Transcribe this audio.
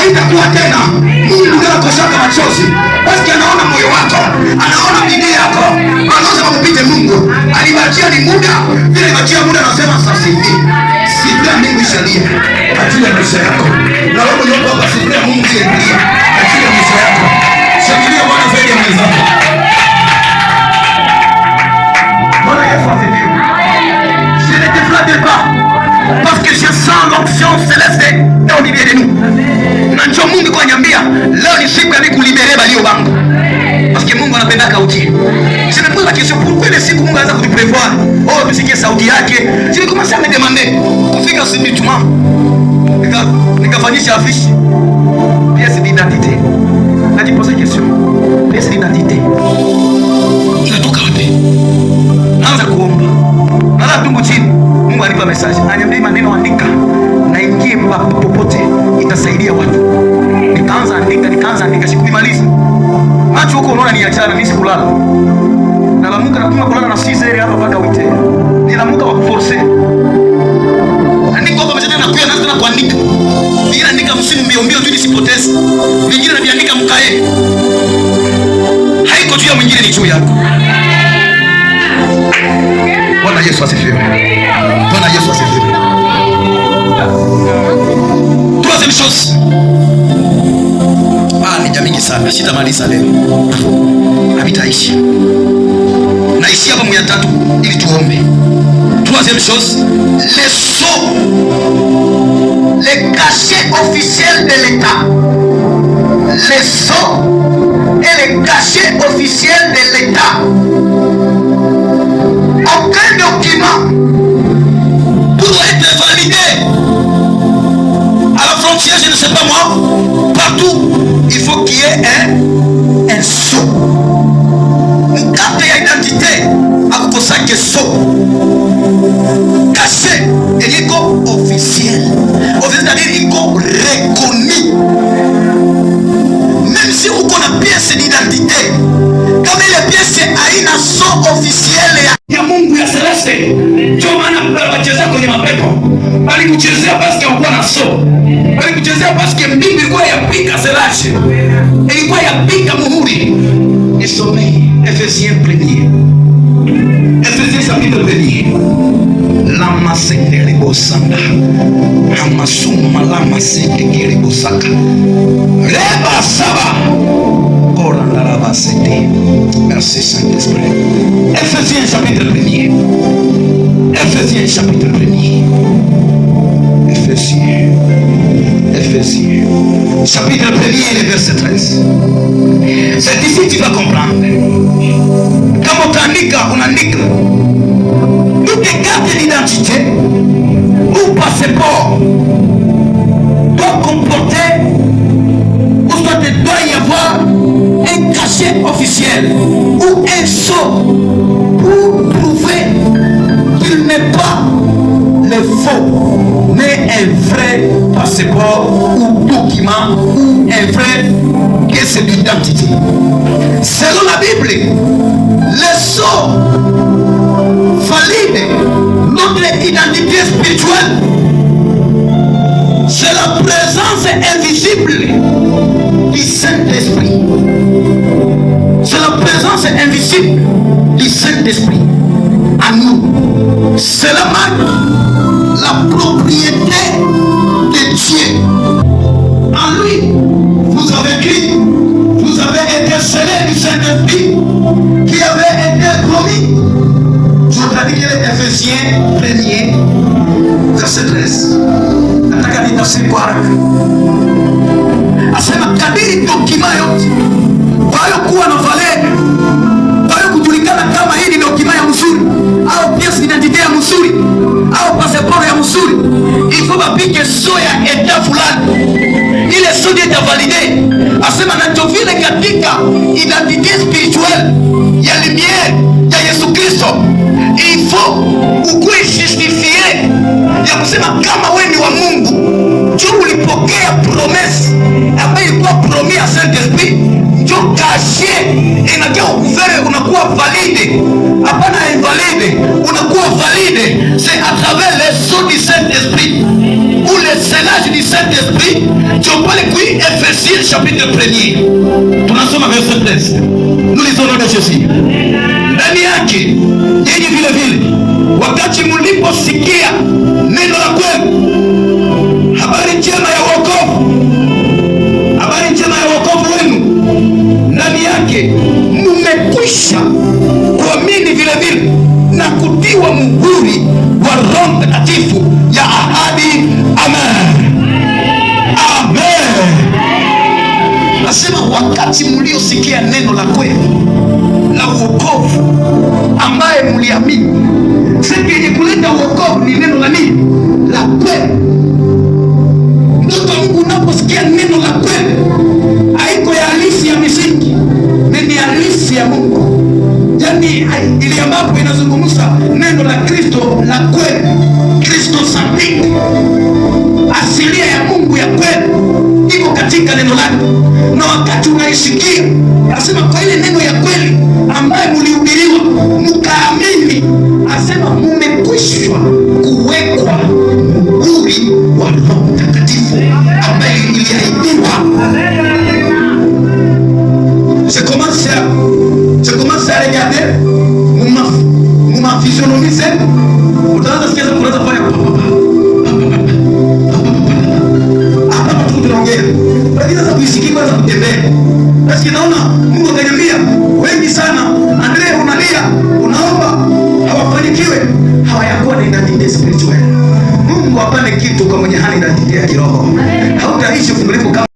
haitakuwa tena. Mungu ndiye anakoshaka machozi. Basi anaona moyo wako, anaona bidii yako. Anaweza kupita Mungu. Alibakia ni muda. Vile alibakia muda anasema sasa hivi. Sifia Mungu ishalia. Katika maisha yako. Na wewe ndio kwa sifia Mungu ishalia. Katika maisha yako. Shangilia Bwana zaidi ya mwenzako. Bwana Yesu asifiwe. Je ne te flatte pas. Parce que je sens l'onction céleste dans le milieu de nous. Na njoo Mungu kwa nyambia, leo ni siku ya kulibere balio bangu. Parce que Mungu anapenda kauti. Je me pose la question, pourquoi les siku Mungu anaanza kutuprevoir? Oh, tusikie sauti yake. Je vais commencer à me demander, kufika simitument. Nikafanyisha affiche. Pièce d'identité. Na jipose question. Pièce d'identité. Inatoka wapi? Naanza kuomba. Nala tungu chini. Mungu anipa message. Ananiambia maneno andika. Na ingie popote itasaidia watu. Nikaanza andika sikumaliza. Macho huko unaona ni achana mimi sikulala. Na la Mungu anatuma kulala na 6h hapa mpaka 8h. Ni la Mungu wa kuforce. Andika hapa mjana na kuya naanza kuandika. Bila andika msimu mbio tu nisipoteze. Vingine naviandika mkae. Haiko juu ya mwingine ni juu yako. Bwana Yesu asifiwe. Bwana Yesu asifiwe. Troisième chose. Ni jamii sana. Sitamaliza leo. Habitaishi. Naishi hapa mwa tatu ili tuombe. Troisième chose, les sceaux. Les cachets officiels de l'État. Les sceaux et les cachets officiels de l'État. Aucun document pour être validé à la frontière, je ne sais pas moi, partout, il faut qu'il y ait un sceau. Une carte d'identité à cause de ce sceau. Caché, et il est officiel. C'est-à-dire il est reconnu. Même si vous connaissez pièce d'identité, comme les pièces à une sceau officielle ya Mungu ya Celeste. Ndio maana wacheza kwenye mapepo. Bali kuchezea basi kwa na sceau. Bali kuchezea basi mbingu ilikuwa yapika Celeste. Ilikuwa yapika muhuri. Nisomee Ephésiens 1er. Ephésiens chapitre 1er. Lama sekere bosanda. Hamasuma lama sekere bosaka. Reba saba. Merci Saint-Esprit. Ephésiens chapitre 1er. Ephésiens chapitre 1er. Ephésiens chapitre 1er, verset 13. C'est ici que tu vas comprendre. Kama utaandika, unaandika. Toutes les cartes d'identité ou passeport doivent comporter ou soit il doit y avoir un cachet officiel ou un sceau pour prouver qu'il n'est pas le faux, mais un vrai passeport ou document ou un vrai pièce d'identité. Selon la Bible, le sceau valide notre identité spirituelle. C'est la présence invisible du Saint-Esprit. C'est la présence invisible du Saint-Esprit à nous. C'est la marque, la propriété de Dieu. En lui, vous avez cru, vous avez été scellés du Saint-Esprit qui avait été promis. Je vous ai dit Ephésiens 1er, verset 13. Nataka nitafsiri kwa haraka. Asema kadiri dokima yote kuwa na valeur, kwa kujulikana kama hii ni dokima ya mzuri au pièce d'identité ya mzuri au passeport ya mzuri, il faut bapike sceau ya état fulani. Ile sceau est validé. Asema na ndio vile katika identité spirituelle ya lumière ya Yesu Kristo, il faut ukuwe justifié ya kusema kama wewe ni wa Mungu. Juu ulipokea promesse ambayo ilikuwa promis à Saint-Esprit, ndio caché inakuwa kuvere, unakuwa valide. Hapana invalide, unakuwa valide. C'est à travers le sceau du Saint-Esprit ou le scellage du Saint-Esprit Saint-Esprit. Ndio pale kui Efesiens chapitre 1. Tunasoma verset 13. Nous lisons le nom de Jésus. Ndani yake nyinyi vile vile wakati mliposikia neno la kweli, habari njema ya wokovu, habari njema ya wokovu wenu, ndani yake mmekwisha kuamini vile vile na kutiwa muhuri wa Roho Mtakatifu ya ahadi. Amen, amen. Nasema wakati mliosikia neno la kweli la wokovu ambaye mliamini. Sasa yenye kuleta wokovu ni neno la nini? La kweli. Mtoto Mungu, unaposikia neno la kweli, haiko ya halisi ya misingi, ni halisi ya Mungu. Yaani ili ambapo inazungumza neno la Kristo la kweli, Kristo sahihi, asilia ya Mungu ya kweli iko katika neno lake. Na wakati unaisikia, nasema kwa ile neno ya kweli ambaye mlihubiriwa mkaamini, asema mmekwishwa kuwekwa muhuri wa Roho Mtakatifu ambaye iliahidiwa. Je commence à regarder mon physionomie, utaanza sikia kuanza kufanya hapa tu tunaongea, lakini sasa kuisikia kwanza kutembea. Basi naona Mungu akaniambia wengi sana, Andrea, unalia unaomba hawafanikiwe, hawayakuwa na identity spiritual. Mungu apane kitu kwa mwenye hali identity ya kiroho, hautaishi uvumilivu kama